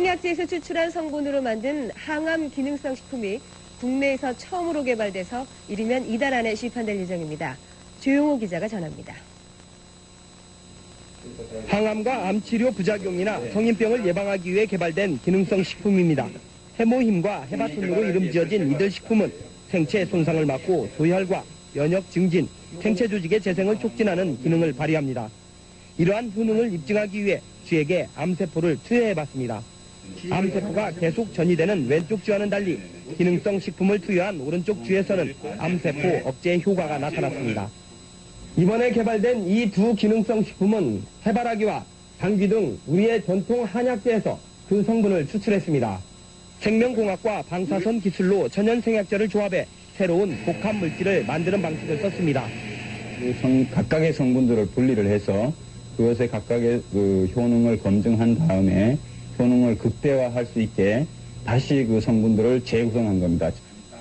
생약제에서 추출한 성분으로 만든 항암 기능성 식품이 국내에서 처음으로 개발돼서 이르면 이달 안에 시판될 예정입니다. 조용호 기자가 전합니다. 항암과 암치료 부작용이나 성인병을 예방하기 위해 개발된 기능성 식품입니다. 해모힘과 해바톤으로 이름 지어진 이들 식품은 생체 손상을 막고 소혈과 면역 증진, 생체 조직의 재생을 촉진하는 기능을 발휘합니다. 이러한 효능을 입증하기 위해 쥐에게 암세포를 투여해봤습니다. 암세포가 계속 전이되는 왼쪽 쥐와는 달리 기능성 식품을 투여한 오른쪽 쥐에서는 암세포 억제 효과가 나타났습니다. 이번에 개발된 이 두 기능성 식품은 해바라기와 당귀 등 우리의 전통 한약재에서 그 성분을 추출했습니다. 생명공학과 방사선 기술로 천연생약제를 조합해 새로운 복합 물질을 만드는 방식을 썼습니다. 각각의 성분들을 분리를 해서 그것의 각각의 효능을 검증한 다음에 효능을 극대화할 수 있게 다시 그 성분들을 재구성한 겁니다.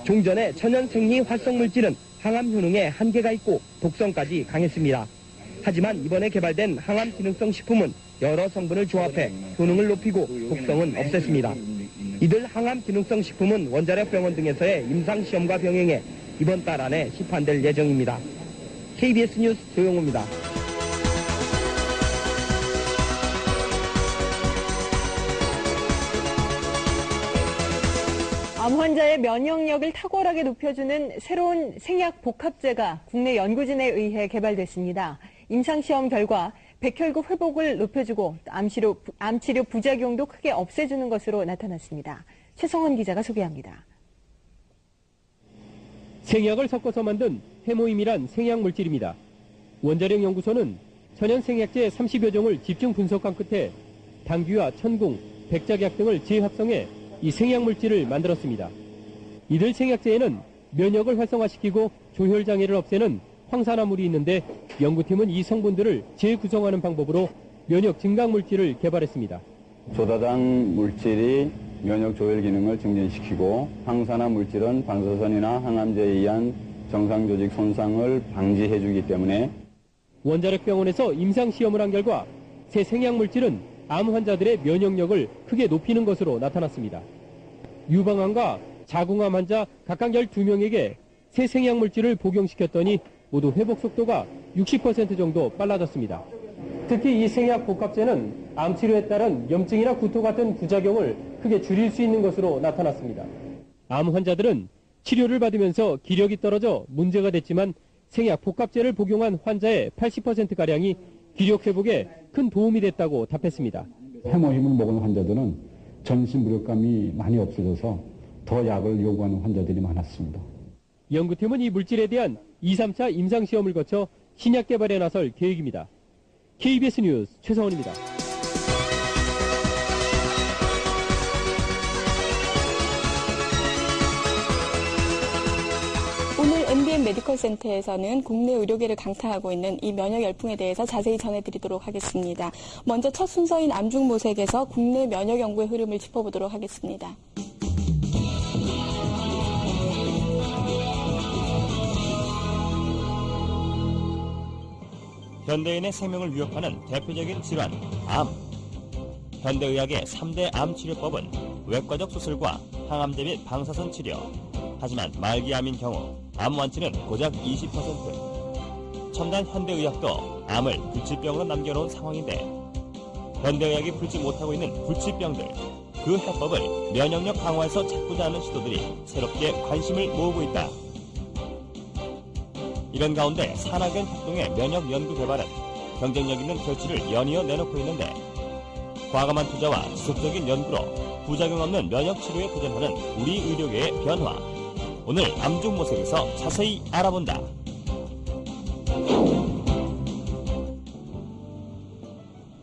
종전의 천연생리 활성물질은 항암 효능에 한계가 있고 독성까지 강했습니다. 하지만 이번에 개발된 항암 기능성 식품은 여러 성분을 조합해 효능을 높이고 독성은 없앴습니다. 이들 항암 기능성 식품은 원자력 병원 등에서의 임상시험과 병행해 이번 달 안에 시판될 예정입니다. KBS 뉴스 조용호입니다. 암 환자의 면역력을 탁월하게 높여주는 새로운 생약 복합제가 국내 연구진에 의해 개발됐습니다. 임상시험 결과 백혈구 회복을 높여주고 암치료 부작용도 크게 없애주는 것으로 나타났습니다. 최성원 기자가 소개합니다. 생약을 섞어서 만든 해모임이란 생약 물질입니다. 원자력 연구소는 천연 생약제 30여 종을 집중 분석한 끝에 당귀와 천궁, 백작약 등을 재합성해 이 생약 물질을 만들었습니다. 이들 생약제에는 면역을 활성화시키고 조혈 장애를 없애는 황산화물이 있는데 연구팀은 이 성분들을 재구성하는 방법으로 면역 증강 물질을 개발했습니다. 조다당 물질이 면역 조혈 기능을 증진시키고 황산화 물질은 방사선이나 항암제에 의한 정상 조직 손상을 방지해주기 때문에 원자력 병원에서 임상 시험을 한 결과 새 생약 물질은 암 환자들의 면역력을 크게 높이는 것으로 나타났습니다. 유방암과 자궁암 환자 각각 12명에게 새 생약 물질을 복용시켰더니 모두 회복 속도가 60% 정도 빨라졌습니다. 특히 이 생약 복합제는 암 치료에 따른 염증이나 구토 같은 부작용을 크게 줄일 수 있는 것으로 나타났습니다. 암 환자들은 치료를 받으면서 기력이 떨어져 문제가 됐지만 생약 복합제를 복용한 환자의 80%가량이 기력 회복에 큰 도움이 됐다고 답했습니다. 해모힘을 먹은 환자들은 전신 무력감이 많이 없어져서 더 약을 요구하는 환자들이 많았습니다. 연구팀은 이 물질에 대한 2, 3차 임상시험을 거쳐 신약 개발에 나설 계획입니다. KBS 뉴스 최성원입니다. 오늘 MBM 메디컬 센터에서는 국내 의료계를 강타하고 있는 이 면역 열풍에 대해서 자세히 전해드리도록 하겠습니다. 먼저 첫 순서인 암중모색에서 국내 면역 연구의 흐름을 짚어보도록 하겠습니다. 현대인의 생명을 위협하는 대표적인 질환, 암. 현대의학의 3대 암치료법은 외과적 수술과 항암제 및 방사선 치료. 하지만 말기암인 경우 암 완치는 고작 20%. 첨단 현대의학도 암을 불치병으로 남겨놓은 상황인데 현대의학이 풀지 못하고 있는 불치병들, 그 해법을 면역력 강화에서 찾고자 하는 시도들이 새롭게 관심을 모으고 있다. 이런 가운데 산학연 협동의 면역 연구 개발은 경쟁력 있는 결실을 연이어 내놓고 있는데 과감한 투자와 지속적인 연구로 부작용 없는 면역 치료에 도전하는 우리 의료계의 변화. 오늘 암중모색에서 자세히 알아본다.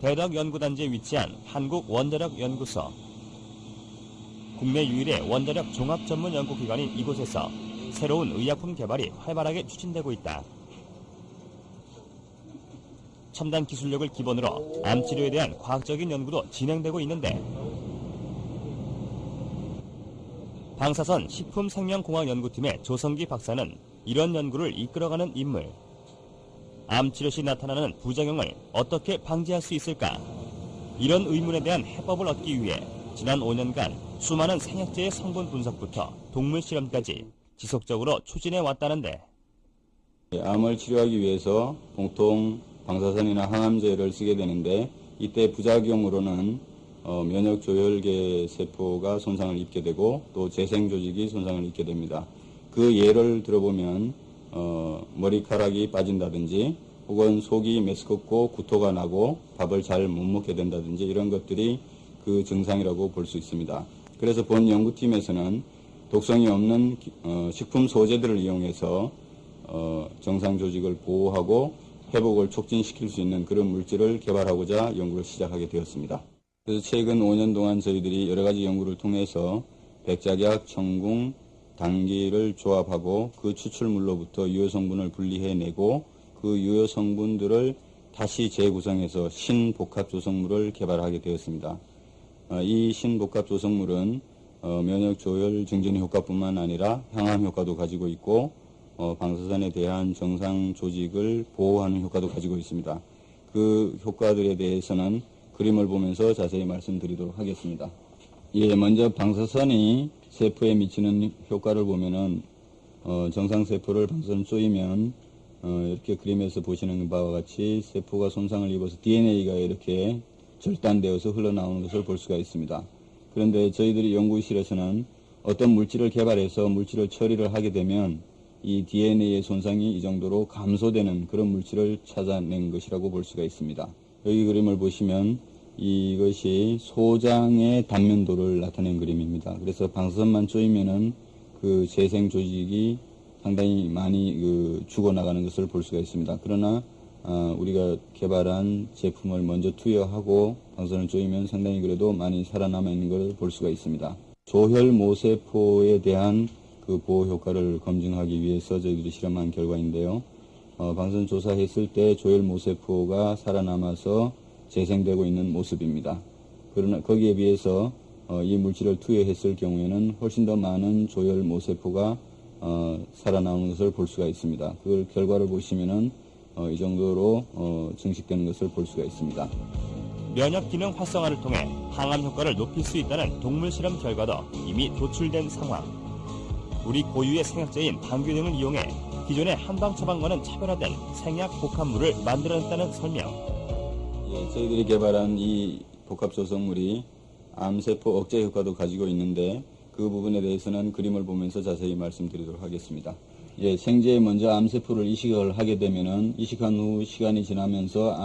대덕연구단지에 위치한 한국원자력연구소. 국내 유일의 원자력 종합 전문 연구기관인 이곳에서 새로운 의약품 개발이 활발하게 추진되고 있다. 첨단 기술력을 기본으로 암 치료에 대한 과학적인 연구도 진행되고 있는데 방사선 식품생명공학연구팀의 조성기 박사는 이런 연구를 이끌어가는 인물. 암 치료 시 나타나는 부작용을 어떻게 방지할 수 있을까? 이런 의문에 대한 해법을 얻기 위해 지난 5년간 수많은 생약제의 성분 분석부터 동물 실험까지 지속적으로 추진해 왔다는데 암을 치료하기 위해서 보통 방사선이나 항암제를 쓰게 되는데 이때 부작용으로는 면역 조혈계 세포가 손상을 입게 되고 또 재생 조직이 손상을 입게 됩니다. 그 예를 들어보면 머리카락이 빠진다든지 혹은 속이 메스껍고 구토가 나고 밥을 잘 못 먹게 된다든지 이런 것들이 그 증상이라고 볼 수 있습니다. 그래서 본 연구팀에서는 독성이 없는 식품 소재들을 이용해서 정상 조직을 보호하고 회복을 촉진시킬 수 있는 그런 물질을 개발하고자 연구를 시작하게 되었습니다. 그래서 최근 5년 동안 저희들이 여러 가지 연구를 통해서 백작약, 청궁, 당귀를 조합하고 그 추출물로부터 유효 성분을 분리해내고 그 유효 성분들을 다시 재구성해서 신복합 조성물을 개발하게 되었습니다. 이 신복합 조성물은 면역 조혈 증진 효과뿐만 아니라 항암 효과도 가지고 있고 방사선에 대한 정상 조직을 보호하는 효과도 가지고 있습니다. 그 효과들에 대해서는 그림을 보면서 자세히 말씀드리도록 하겠습니다. 먼저 방사선이 세포에 미치는 효과를 보면은 정상 세포를 방사선 쏘이면 이렇게 그림에서 보시는 바와 같이 세포가 손상을 입어서 DNA가 이렇게 절단되어서 흘러나오는 것을 볼 수가 있습니다. 그런데 저희들이 연구실에서는 어떤 물질을 개발해서 물질을 처리를 하게 되면 이 DNA의 손상이 이 정도로 감소되는 그런 물질을 찾아낸 것이라고 볼 수가 있습니다. 여기 그림을 보시면 이것이 소장의 단면도를 나타낸 그림입니다. 그래서 방사선만 쪼이면은 그 재생 조직이 상당히 많이 죽어나가는 것을 볼 수가 있습니다. 그러나 우리가 개발한 제품을 먼저 투여하고 방사선을 쪼이면 상당히 그래도 많이 살아남아 있는 것을 볼 수가 있습니다. 조혈모세포에 대한 그 보호 효과를 검증하기 위해서 저희들이 실험한 결과인데요. 방사선 조사했을 때 조혈모세포가 살아남아서 재생되고 있는 모습입니다. 그러나 거기에 비해서 이 물질을 투여했을 경우에는 훨씬 더 많은 조혈모세포가 살아나오는 것을 볼 수가 있습니다. 그 결과를 보시면은 이 정도로 증식되는 것을 볼 수가 있습니다. 면역 기능 활성화를 통해 항암 효과를 높일 수 있다는 동물 실험 결과도 이미 도출된 상황. 우리 고유의 생약제인 당귀 등을 이용해 기존의 한방 처방과는 차별화된 생약 복합물을 만들어냈다는 설명. 저희들이 개발한 이 복합 조성물이 암세포 억제 효과도 가지고 있는데 그 부분에 대해서는 그림을 보면서 자세히 말씀드리도록 하겠습니다. 생제에 먼저 암세포를 이식을 하게 되면은 이식한 후 시간이 지나면서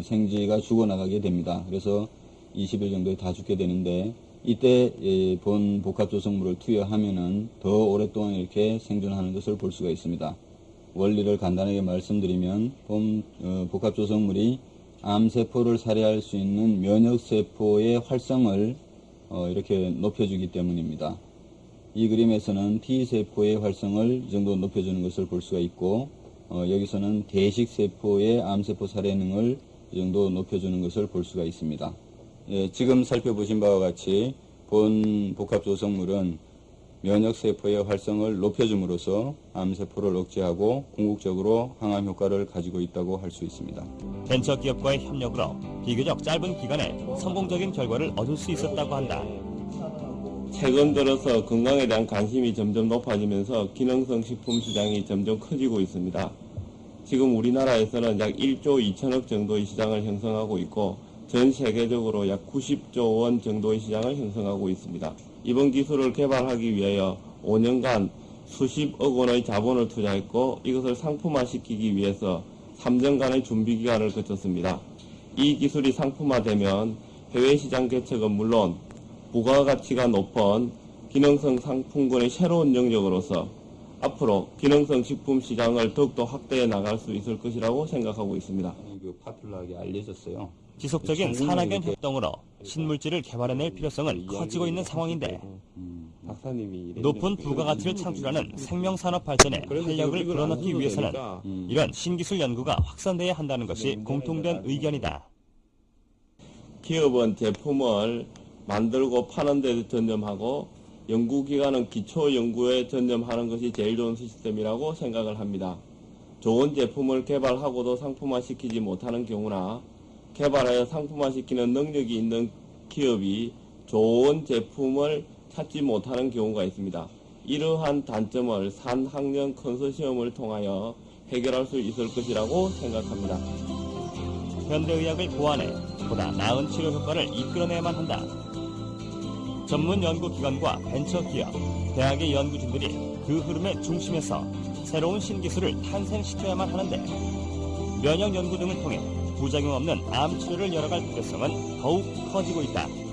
생제가 죽어나가게 됩니다. 그래서 20일 정도에 다 죽게 되는데 이때 본 복합 조성물을 투여하면은 더 오랫동안 이렇게 생존하는 것을 볼 수가 있습니다. 원리를 간단하게 말씀드리면 본 복합 조성물이 암세포를 살해할 수 있는 면역세포의 활성을 이렇게 높여주기 때문입니다. 이 그림에서는 T세포의 활성을 이 정도 높여주는 것을 볼 수가 있고 여기서는 대식세포의 암세포 살해능을 이 정도 높여주는 것을 볼 수가 있습니다. 지금 살펴보신 바와 같이 본 복합 조성물은 면역세포의 활성을 높여줌으로써 암세포를 억제하고 궁극적으로 항암 효과를 가지고 있다고 할 수 있습니다. 벤처기업과의 협력으로 비교적 짧은 기간에 성공적인 결과를 얻을 수 있었다고 한다. 최근 들어서 건강에 대한 관심이 점점 높아지면서 기능성 식품 시장이 점점 커지고 있습니다. 지금 우리나라에서는 약 1조 2천억 정도의 시장을 형성하고 있고 전 세계적으로 약 90조 원 정도의 시장을 형성하고 있습니다. 이번 기술을 개발하기 위하여 5년간 수십억 원의 자본을 투자했고 이것을 상품화시키기 위해서 3년간의 준비 기간을 거쳤습니다. 이 기술이 상품화되면 해외 시장 개척은 물론 부가가치가 높은 기능성 상품군의 새로운 영역으로서 앞으로 기능성 식품 시장을 더욱더 확대해 나갈 수 있을 것이라고 생각하고 있습니다. 파퓰러하게 알려졌어요. 지속적인 산학연 협동으로 신물질을 개발해낼 필요성은 커지고 있는 상황인데 높은 부가가치를 창출하는 생명산업 발전에 활력을 불어넣기 위해서는 이런 신기술 연구가 확산돼야 한다는 것이 공통된 의견이다. 기업은 제품을 만들고 파는 데 전념하고 연구기관은 기초 연구에 전념하는 것이 제일 좋은 시스템이라고 생각을 합니다. 좋은 제품을 개발하고도 상품화시키지 못하는 경우나 개발하여 상품화시키는 능력이 있는 기업이 좋은 제품을 찾지 못하는 경우가 있습니다. 이러한 단점을 산학년 컨소시엄을 통하여 해결할 수 있을 것이라고 생각합니다. 현대의학을 보완해 보다 나은 치료 효과를 이끌어내야만 한다. 전문 연구기관과 벤처기업, 대학의 연구진들이 그 흐름의 중심에서 새로운 신기술을 탄생시켜야만 하는데 면역 연구 등을 통해 부작용 없는 암 치료를 열어갈 필요성은 더욱 커지고 있다.